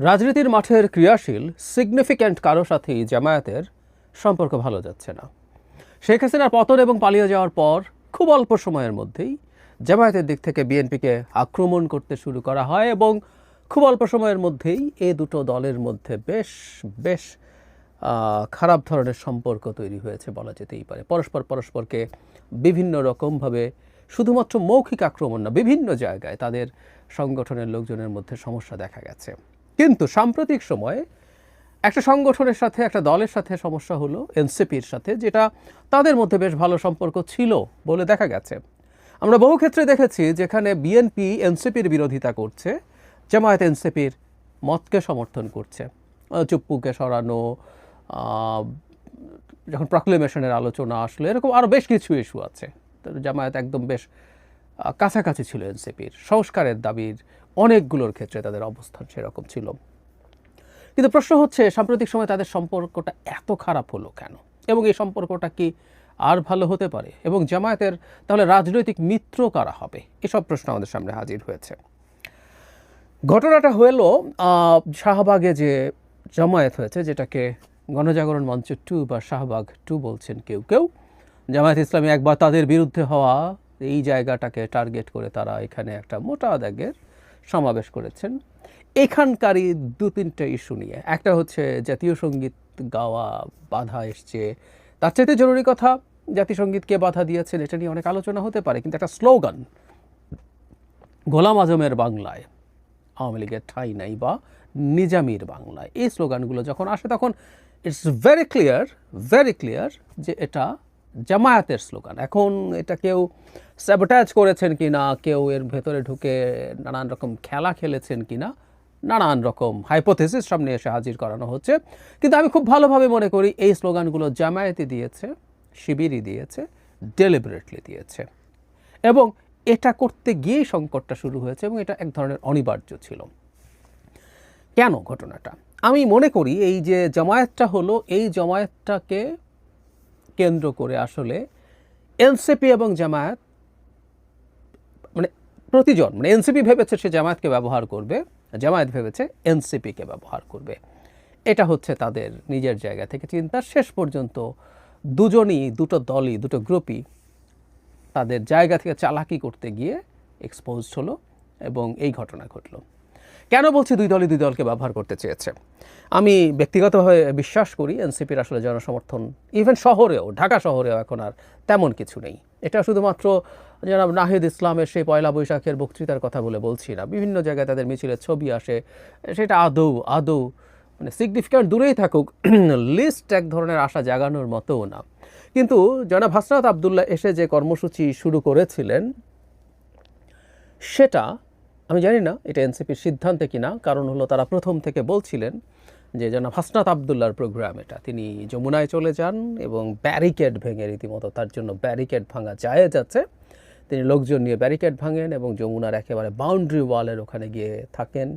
রাজনীতির মাঠের ক্রিয়াশীল সিগনিফিক্যান্ট কারো সাথেই জামায়াতের সম্পর্ক ভালো যাচ্ছে না। শেখ হাসিনার পতন এবং পালিয়ে যাওয়ার পর খুব অল্প সময়ের মধ্যেই জামায়াতের দিক থেকে বিএনপিকে আক্রমণ করতে শুরু করা হয় এবং খুব অল্প সময়ের মধ্যেই এ দুটো দলের মধ্যে বেশ বেশ খারাপ ধরনের সম্পর্ক তৈরি হয়েছে বলা যেতেই পারে। পরস্পরকে বিভিন্ন রকমভাবে শুধুমাত্র মৌখিক আক্রমণ না, বিভিন্ন জায়গায় তাদের সংগঠনের লোকজনের মধ্যে সমস্যা দেখা গেছে। কিন্তু সাম্প্রতিক সময়ে একটা সংগঠনের সাথে, একটা দলের সাথে সমস্যা হলো এনসিপির সাথে, যেটা তাদের মধ্যে বেশ ভালো সম্পর্ক ছিল বলে দেখা গেছে। আমরা বহু ক্ষেত্রে দেখেছি যেখানে বিএনপি এনসিপির বিরোধিতা করছে, জামায়াত এনসিপির মতকে সমর্থন করছে। চুপ্পুকে সরানো, যখন প্রক্লেমেশনের আলোচনা আসলো, এরকম আরও বেশ কিছু ইস্যু আছে। জামায়াত একদম বেশ কাছাকাছি ছিল এনসিপির, সংস্কারের দাবির অনেকগুলোর ক্ষেত্রে তাদের অবস্থান সেরকম ছিল। কিন্তু প্রশ্ন হচ্ছে সাম্প্রতিক সময় তাদের সম্পর্কটা এত খারাপ হলো কেন, এবং এই সম্পর্কটা কি আর ভালো হতে পারে, এবং জামায়াতের তাহলে রাজনৈতিক মিত্র কারা হবে, এসব প্রশ্ন আমাদের সামনে হাজির হয়েছে। ঘটনাটা হলো শাহবাগে যে জামায়াত হয়েছে, যেটাকে গণজাগরণ মঞ্চ 2 বা শাহবাগ 2 বলছেন কেউ কেউ। জামায়াত ইসলামী একবার তাদের বিরুদ্ধে হওয়া এই জায়গাটাকে টার্গেট করে তারা এখানে একটা মোটা দাগের সমাবেশ করেছেন। এখানকারই 2-3টে ইস্যু নিয়ে। একটা হচ্ছে জাতীয় সঙ্গীত গাওয়া বাধা এসছে, তার চাইতে জরুরি কথা জাতীয় সঙ্গীতকে বাধা দিয়েছেন, এটা নিয়ে অনেক আলোচনা হতে পারে। কিন্তু একটা স্লোগান, গোলাম আজমের বাংলায় আওয়ামী লীগের ঠাঁই নাই বা নিজামীর বাংলায়, এই স্লোগানগুলো যখন আসে তখন ইটস ভেরি ক্লিয়ার যে এটা জামায়াতের স্লোগান। এখন এটা কেউ স্যাবোটাজ করেছেন কিনা, কেউ এর ভেতরে ঢুকে নানান রকম খেলা খেলেছেন কিনা, নানান রকম হাইপোথেসিস সামনে এসে হাজির করানো হচ্ছে। কিন্তু আমি খুব ভালোভাবে মনে করি এই স্লোগানগুলো জামায়াতই দিয়েছে, শিবিরই দিয়েছে, ডেলিবারেটলি দিয়েছে, এবং এটা করতে গিয়েই সংকটটা শুরু হয়েছে, এবং এটা এক ধরনের অনিবার্য ছিল। কেন ঘটনাটা? আমি মনে করি এই যে জামায়াতটা হলো, এই জামায়াতটাকে কেন্দ্র করে আসলে এনসিপি এবং জামায়াত প্রতিজন এনসিপি ভেবেছে সে জামায়াতকে ব্যবহার করবে, জামায়াত ভেবেছে এনসিপিকে ব্যবহার করবে। এটা হচ্ছে তাদের নিজের জায়গা থেকে চিন্তা। শেষ পর্যন্ত দুটো দলই, দুটো গ্রুপই তাদের জায়গা থেকে চালাকি করতে গিয়ে এক্সপোজড হলো, এবং এই ঘটনা ঘটলো। কেন বলছি দুই দলকে ব্যবহার করতে চেয়েছে? আমি ব্যক্তিগতভাবে বিশ্বাস করি এনসিপির আসলে জনসমর্থন ইভেন শহরেও, ঢাকা শহরেও এখন আর তেমন কিছু নেই। এটা শুধুমাত্র জনাব নাহিদ ইসলামের সেই পয়লা বৈশাখের বক্তৃতার কথা বলে বলছি না। বিভিন্ন জায়গায় তাদের মিছিলের ছবি আসে, সেটা আদৌ সিগনিফিক্যান্ট দূরেই থাকুক, লিস্ট এক ধরনের আশা জাগানোর মতোও না। কিন্তু জনাব হাসনাত আবদুল্লাহ এসে যে কর্মসূচি শুরু করেছিলেন, সেটা আমি জানি না এটা এনসিপির সিদ্ধান্তে কিনা। কারণ হলো তারা প্রথম থেকে বলছিলেন যে জনাব হাসনাত আবদুল্লাহর প্রোগ্রাম এটা, তিনি যমুনায় চলে যান এবং ব্যারিকেড ভেঙে, রীতিমতো তার জন্য ব্যারিকেড ভাঙা জায়েজ আছে, তিনি লোকজন নিয়ে ব্যারিকেড ভাঙেন এবং যমুনার একেবারে বাউন্ডারি ওয়ালের ওখানে গিয়ে থাকেন।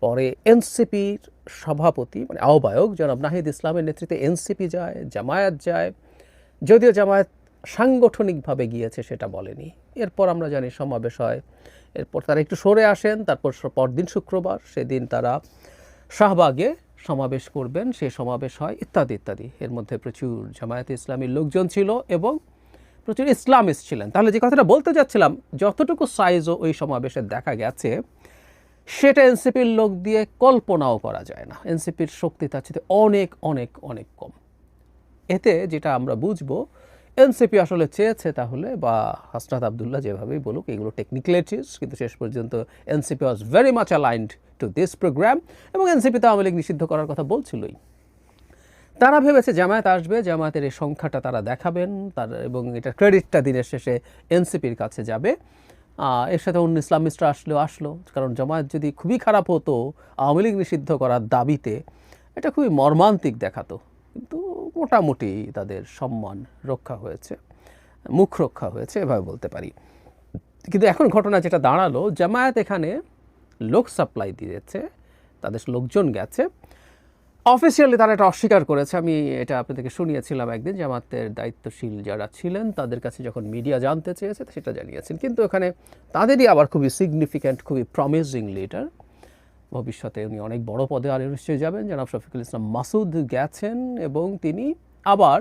পরে এনসিপির সভাপতি আহ্বায়ক জনাব নাহিদ ইসলামের নেতৃত্বে এনসিপি যায়, জামায়াত যায়, যদিও জামায়াত সাংগঠনিকভাবে গিয়েছে সেটা বলেনি। এরপর আমরা জানি সমাবেশ হয়, এরপর তারা একটু সরে আসেন, তারপর পরদিন শুক্রবার সেদিন তারা শাহবাগে সমাবেশ করবেন, সেই সমাবেশ হয়, ইত্যাদি ইত্যাদি। এর মধ্যে প্রচুর জামায়াতে ইসলামীর লোকজন ছিল এবং প্রচুর ইসলামিস্ট ছিলেন। তাহলে যে কথাটা বলতে যাচ্ছিলাম, যতটুকু সাইজও ওই সমাবেশে দেখা গেছে সেটা এনসিপির লোক দিয়ে কল্পনাও করা যায় না। এনসিপির শক্তি তার চেয়ে অনেক অনেক অনেক কম। এতে যেটা আমরা বুঝবো, এনসিপি আসলে চেয়েছে তাহলে, বা হাসনাত আবদুল্লাহ যেভাবেই বলুক, এগুলো টেকনিক্যালিটিস, কিন্তু শেষ পর্যন্ত NCP was very much aligned to this programme, এবং এনসিপি তো আওয়ামী লীগ নিষিদ্ধ করার কথা বলছিলই। তারা ভেবেছে জামায়াত আসবে, জামায়াতের এই সংখ্যাটা তারা দেখাবেন, এবং এটা ক্রেডিটটা দিনের শেষে এনসিপির কাছে যাবে। এর সাথে অন্য ইসলামিস্টরা আসলো, কারণ জামায়াত যদি খুবই খারাপ হতো আওয়ামী লীগ নিষিদ্ধ করার দাবিতে, এটা খুবই মর্মান্তিক দেখাতো। কিন্তু মোটামুটি তাদের সম্মান রক্ষা হয়েছে, মুখ রক্ষা হয়েছে, এভাবে বলতে পারি। কিন্তু এখন ঘটনা যেটা দাঁড়ালো, জামায়াত এখানে লোক সাপ্লাই দিয়েছে, তাদের লোকজন গেছে, অফিসিয়ালি তারা এটা অস্বীকার করেছে। আমি এটা আপনাদেরকে শুনিয়েছিলাম একদিন, জামাতের দায়িত্বশীল যারা ছিলেন তাদের কাছে যখন মিডিয়া জানতে চেয়েছে সেটা জানিয়েছেন। কিন্তু এখানে তাদেরই আবার খুবই সিগনিফিক্যান্ট, খুবই প্রমিজিং লিডার ভবিষ্যতে উনি অনেক বড় পদে আর নিশ্চয়ই যাবেন। জনাব শফিকুল ইসলাম মাসুদ গেছেন এবং তিনি আবার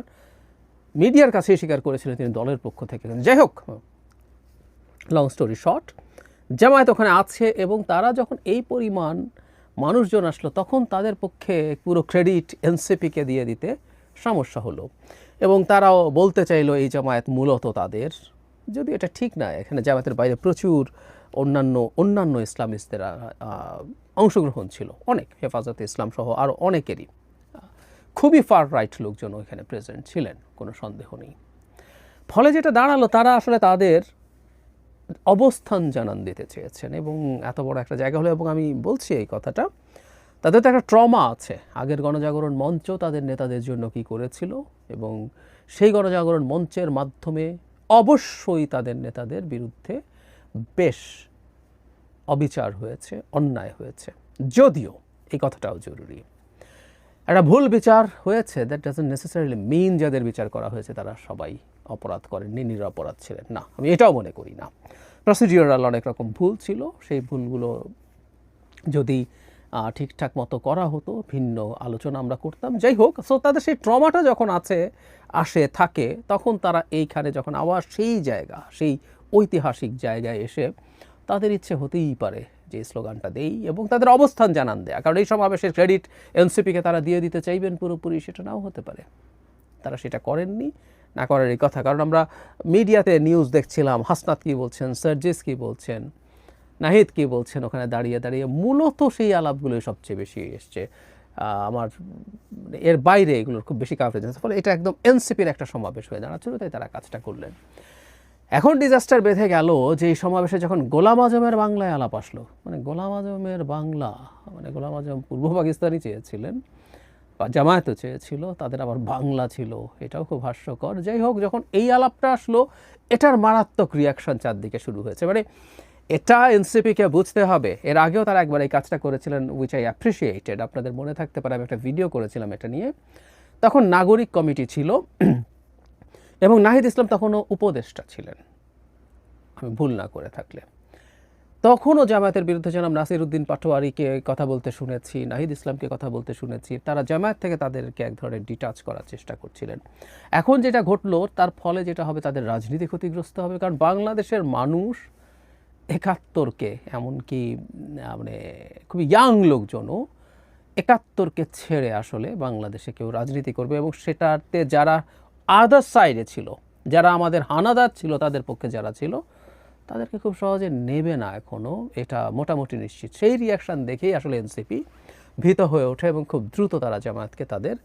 মিডিয়ার কাছে স্বীকার করেছিলেন তিনি দলের পক্ষ থেকে। যাই হোক, লং স্টোরি শর্ট, জামায়াত ওখানে আছে এবং তারা যখন এই পরিমাণ মানুষজন আসলো তখন তাদের পক্ষে পুরো ক্রেডিট এনসিপিকে দিয়ে দিতে সমস্যা হলো এবং তারাও বলতে চাইলো এই জামায়াত মূলত তাদের, যদি এটা ঠিক না। এখানে জামায়াতের বাইরে প্রচুর অন্যান্য ইসলামিস্টদের অংশগ্রহণ ছিল, অনেক, হেফাজতে ইসলাম সহ আরও অনেকেরই খুবই ফার রাইট লোকজন ওইখানে প্রেজেন্ট ছিলেন, কোনো সন্দেহ নেই। ফলে যেটা দাঁড়ালো, তারা আসলে তাদের অবস্থান জানান দিতে চেয়েছেন এবং এত বড় একটা জায়গা হলো, এবং আমি বলছি এই কথাটা, তাদের তো একটা ট্রমা আছে। আগের গণজাগরণ মঞ্চ তাদের নেতাদের জন্য কি করেছিল এবং সেই গণজাগরণ মঞ্চের মাধ্যমে অবশ্যই তাদের নেতাদের বিরুদ্ধে বেশ অবিচার হয়েছে, অন্যায় হয়েছে। যদিও এই কথাটাও জরুরি, একটা ভুল বিচার হয়েছে, দ্যাট ডাজন্ট নেসেসারিলি মিন যাদের বিচার করা হয়েছে তারা সবাই অপরাধ করেননি, নিরপরাধ ছিলেন না, আমি এটাও মনে করি না। প্রসিডিউরাল অনেক রকম ভুল ছিল, সেই ভুলগুলো যদি ঠিকঠাক মতো করা হতো ভিন্ন আলোচনা আমরা করতাম। যাই হোক, সো তাদের সেই ট্রমাটা যখন থাকে তখন তারা এইখানে যখন আবার সেই জায়গা, সেই ঐতিহাসিক জায়গায় এসে তাদের ইচ্ছে হতেই পারে যে স্লোগানটা দেই এবং তাদের অবস্থান জানান দেয়া, কারণ এই সমাবেশের ক্রেডিট এনসিপিকে তারা দিয়ে দিতে চাইবেন পুরোপুরি, সেটা নাও হতে পারে। তারা সেটা করেননি, না করার এই কথা। কারণ আমরা মিডিয়াতে নিউজ দেখছিলাম, হাসনাত কী বলছেন, সার্জিস কী বলছেন, নাহিদ কী বলছেন, ওখানে দাঁড়িয়ে দাঁড়িয়ে মূলত সেই আলাপগুলোই সবচেয়ে বেশি এসছে। আমার এর বাইরে এগুলোর খুব বেশি কাভারেজ আছে, ফলে এটা একদম এনসিপির একটা সমাবেশ হয়ে দাঁড়াচ্ছিল, তাই তারা কাজটা করলেন। এখন ডিজাস্টার বেঁধে গেল যে এই সমাবেশে যখন গোলাম আজমের বাংলায় আলাপ আসলো, মানে গোলাম আজমের বাংলা, মানে গোলাম আজম পূর্ব পাকিস্তানি চেয়েছিলেন বা জামায়াতও চেয়েছিল, তাদের আবার বাংলা ছিল, এটাও খুব হাস্যকর। যাই হোক, যখন এই আলাপটা আসলো এটার মারাত্মক রিয়াকশন চারদিকে শুরু হয়েছে। মানে এটা এনসিপিকে বুঝতে হবে। এর আগেও তারা একবার এই কাজটা করেছিলেন, উইচ আই অ্যাপ্রিসিয়েটেড, আপনাদের মনে থাকতে পারে আমি একটা ভিডিও করেছিলাম এটা নিয়ে। তখন নাগরিক কমিটি ছিল এবং নাহিদ ইসলাম তখনও উপদেষ্টা ছিলেন, আমি ভুল না করে থাকলে। তখনও জামায়াতের বিরুদ্ধে জনাব নাসির উদ্দিন পাটোয়ারিকে কথা বলতে শুনেছি, নাহিদ ইসলামকে কথা বলতে শুনেছি। তারা জামায়াত থেকে তাদেরকে এক ধরনের ডিটাচ করার চেষ্টা করছিলেন। এখন যেটা ঘটলো তার ফলে যেটা হবে, তাদের রাজনীতি ক্ষতিগ্রস্ত হবে। কারণ বাংলাদেশের মানুষ ৭১কে, এমনকি মানে খুবই ইয়াং লোকজনও ৭১কে ছেড়ে আসলে বাংলাদেশে কেউ রাজনীতি করবে, এবং সেটাতে যারা আদার সাইডে ছিল, যারা আমাদের হানাদার ছিল, তাদের পক্ষে যারা ছিল, তাদেরকে খুব সহজে নেবে না এখনও, এটা মোটামুটি নিশ্চিত। সেই রিয়াকশান দেখেই আসলে এনসিপি ভীত হয়ে ওঠে এবং খুব দ্রুত তারা জামায়াতকে তাদের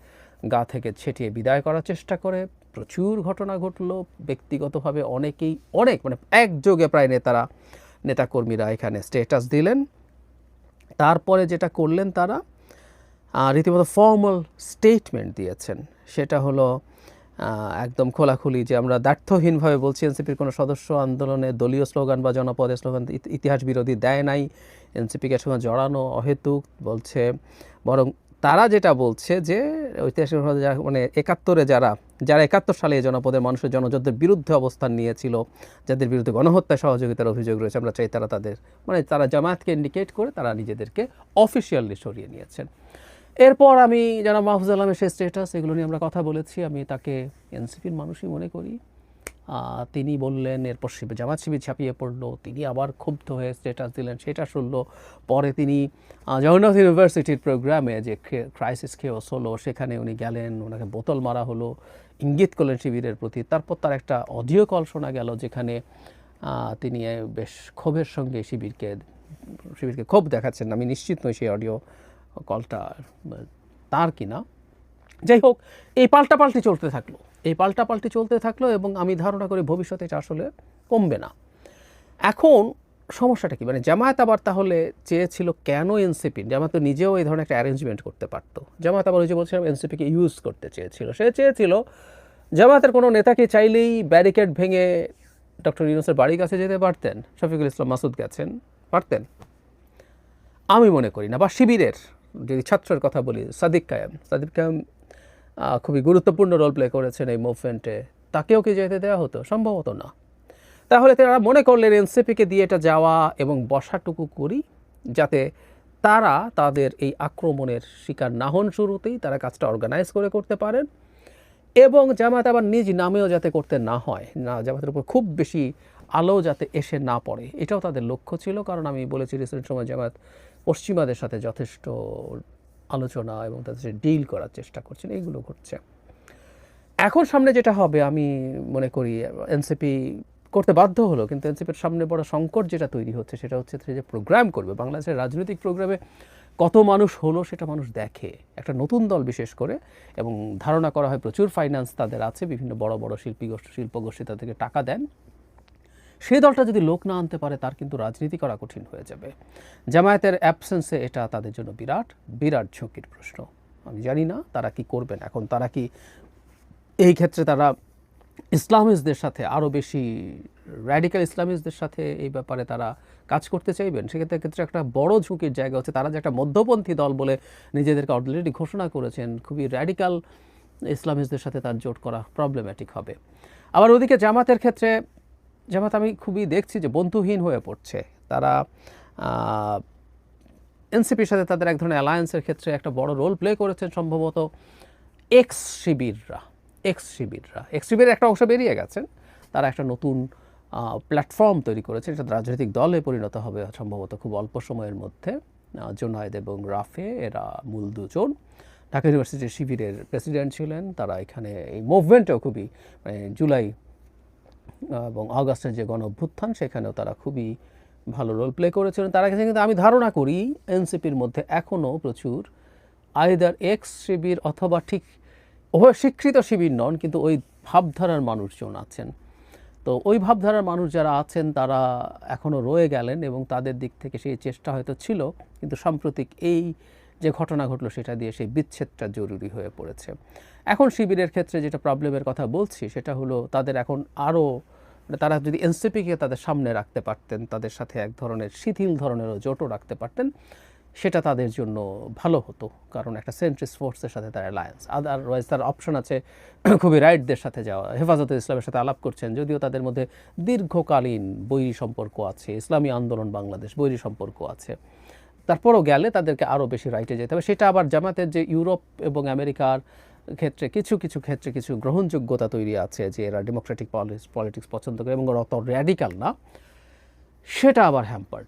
গা থেকে ছেটিয়ে বিদায় করার চেষ্টা করে। প্রচুর ঘটনা ঘটলো, ব্যক্তিগতভাবে অনেকেই মানে একযোগে প্রায় নেতাকর্মীরা এখানে স্ট্যাটাস দিলেন। তারপরে যেটা করলেন, তারা রীতিমতো ফর্মাল স্টেটমেন্ট দিয়েছেন। সেটা হলো একদম খোলাখুলি যে আমরা দ্ব্যর্থহীনভাবে বলছি, এনসিপির কোনো সদস্য আন্দোলনে দলীয় স্লোগান বা জনপদের স্লোগান ইতিহাস বিরোধী দেয় নাই, এনসিপিকে সঙ্গে জড়ানো অহেতুক বলছে। বরং তারা যেটা বলছে যে ঐতিহাসিক মানে ৭১-এ যারা ৭১ সালে জনপদের মানুষের জনযুদ্ধের বিরুদ্ধে অবস্থান নিয়েছিল, যাদের বিরুদ্ধে গণহত্যায় সহযোগিতার অভিযোগ রয়েছে, আমরা চাই তারা জামায়াতকে ইন্ডিকেট করে তারা নিজেদেরকে অফিসিয়ালি সরিয়ে নিয়েছেন। এরপর আমি জানাব মাহফুজ আলমের সেই স্ট্যাটাস, এগুলো নিয়ে আমরা কথা বলেছি। আমি তাকে এনসিপির মানুষই মনে করি। তিনি বললেন, এরপর জামাত শিবির ছাপিয়ে পড়লো, তিনি আবার ক্ষুব্ধ হয়ে স্ট্যাটাস দিলেন, সেটা শুনলো। পরে তিনি জগন্নাথ ইউনিভার্সিটির প্রোগ্রামে যে ক্রাইসিস কেওস হলো, সেখানে উনি গেলেন, ওনাকে বোতল মারা হলো, ইঙ্গিত করলেন শিবিরের প্রতি। তারপর তার একটা অডিও কল শোনা গেল যেখানে তিনি বেশ ক্ষোভের সঙ্গে শিবিরকে ক্ষোভ দেখাচ্ছেন। আমি নিশ্চিত নই সেই অডিও কলটা তার কিনা। যাই হোক, এই পাল্টাপাল্টি চলতে থাকলো এবং আমি ধারণা করি ভবিষ্যতে এটা আসলে কমবে না। এখন সমস্যাটা কি, মানে জামায়াত আবার তাহলে চেয়েছিল কেন এনসিপি, জামায়াত তো নিজেও এই ধরনের একটা অ্যারেঞ্জমেন্ট করতে পারতো। জামায়াত আবার ওই যে বলছিলাম এনসিপিকে ইউজ করতে চেয়েছিল। সে চেয়েছিল জামায়াতের কোনো নেতাকে চাইলেই ব্যারিকেড ভেঙে ডক্টর ইউনূসের বাড়ির কাছে যেতে পারতেন, শফিকুল ইসলাম মাসুদ পারতেন, আমি মনে করি না। বা শিবিরের যদি ছাত্রের কথা বলি, সাদিক কায়েম খুবই গুরুত্বপূর্ণ রোল প্লে করেছেন এই মুভমেন্টে, তাকেও কি যেতে দেওয়া হতো? সম্ভবত না। তাহলে তারা মনে করলেন এনসিপিকে দিয়ে এটা যাওয়া এবং বসাটুকু করি, যাতে তারা তাদের এই আক্রমণের শিকার না হন শুরুতেই, তারা কাজটা অর্গানাইজ করে করতে পারেন এবং জামায়াত আবার নিজ নামেও যাতে করতে না হয়, না জামায়াতের উপর খুব বেশি আলো যাতে এসে না পড়ে, এটাও তাদের লক্ষ্য ছিল। কারণ আমি বলেছি রিসেন্ট সময় জামায়াত পশ্চিমাদের সাথে যথেষ্ট আলোচনা এবং তাদের সাথে ডিল করার চেষ্টা করছেন, এইগুলো ঘটছে। এখন সামনে যেটা হবে আমি মনে করি এনসিপি করতে বাধ্য হলো, কিন্তু এনসিপির সামনে বড় সংকট যেটা তৈরি হচ্ছে সেটা হচ্ছে যে প্রোগ্রাম করবে বাংলাদেশের রাজনৈতিক প্রোগ্রামে কত মানুষ হলো সেটা মানুষ দেখে, একটা নতুন দল বিশেষ করে, এবং ধারণা করা হয় প্রচুর ফাইন্যান্স তাদের আছে, বিভিন্ন বড় বড় শিল্পগোষ্ঠী তাদেরকে টাকা দেন। সেই দলটা যদি লোক না আনতে পারে তার কিন্তু রাজনীতি করা কঠিন হয়ে যাবে। জামায়াতের অ্যাবসেন্সে এটা তাদের জন্য বিরাট বিরাট ঝুঁকির প্রশ্ন। আমি জানি না তারা কি করবেন। এখন তারা কি এই ক্ষেত্রে তারা ইসলামিস্টদের সাথে আরও বেশি র্যাডিক্যাল ইসলামিস্টদের সাথে এই ব্যাপারে তারা কাজ করতে চাইবেন? সেক্ষেত্রে একটা বড় ঝুঁকির জায়গা হচ্ছে তারা যে একটা মধ্যপন্থী দল বলে নিজেদেরকে অলরেডি ঘোষণা করেছেন, খুবই র্যাডিক্যাল ইসলামিস্টদের সাথে তার জোট করা প্রবলেম্যাটিক হবে। আবার ওদিকে জামাতের ক্ষেত্রে জামাত আমি খুবই দেখছি যে বন্ধুহীন হয়ে পড়ছে। তারা এনসিপির সাথে তাদের এক ধরনের অ্যালায়েন্সের ক্ষেত্রে একটা বড় রোল প্লে করেছেন সম্ভবত এক্স শিবিরের একটা অংশ বেরিয়ে গেছেন, তারা একটা নতুন প্ল্যাটফর্ম তৈরি করেছে, এটা রাজনৈতিক দলে পরিণত হবে সম্ভবত খুব অল্প সময়ের মধ্যে। জুনায়েদ এবং রাফে এরা মূল দুজন, ঢাকা ইউনিভার্সিটির শিবিরের প্রেসিডেন্ট ছিলেন, তারা এখানে এই মুভমেন্টেও খুবই জুলাই এবং আগস্টের যে গণ অভ্যুত্থান সেখানেও তারা খুবই ভালো রোল প্লে করেছিলেন। তারা কাছে কিন্তু আমি ধারণা করি এনসিপির মধ্যে এখনও প্রচুর আইদার এক্স শিবির অথবা ঠিক উভয় স্বীকৃত শিবির নন, কিন্তু ওই ভাবধারার মানুষজন আছেন। তো ওই ভাবধারার মানুষ যারা আছেন তারা এখনও রয়ে গেলেন এবং তাদের দিক থেকে সেই চেষ্টা হয়তো ছিল, কিন্তু সাম্প্রতিক এই যে ঘটনা ঘটলো সেটা দিয়ে সেই বিচ্ছেদটা জরুরি হয়ে পড়েছে। এখন শিবিরের ক্ষেত্রে যেটা প্রবলেমের কথা বলছি সেটা হলো তাদের এখন আরও তারা যদি এনসিপিকে তাদের সামনে রাখতে পারতেন, তাদের সাথে এক ধরনের শিথিল ধরনেরও জোটও রাখতে পারতেন, সেটা তাদের জন্য ভালো হতো। কারণ একটা সেন্ট্রিস্ট ফোর্সের সাথে তার অ্যালায়েন্স, আদারওয়াইজ তার অপশন আছে খুবই রাইটদের সাথে যাওয়া। হেফাজতে ইসলামের সাথে আলাপ করছেন, যদিও তাদের মধ্যে দীর্ঘকালীন বৈরী সম্পর্ক আছে, ইসলামী আন্দোলন বাংলাদেশ বৈরী সম্পর্ক আছে, তারপরও গেলে তাদেরকে আরও বেশি রাইটে যেতে হবে। সেটা আবার জামাতের যে ইউরোপ এবং আমেরিকার ক্ষেত্রে কিছু ক্ষেত্রে কিছু গ্রহণযোগ্যতা তৈরি আছে যে এরা ডেমোক্রেটিক পলিটিক্স পছন্দ করে এবং অত র্যাডিক্যাল না, সেটা আবার হ্যাম্পার্ড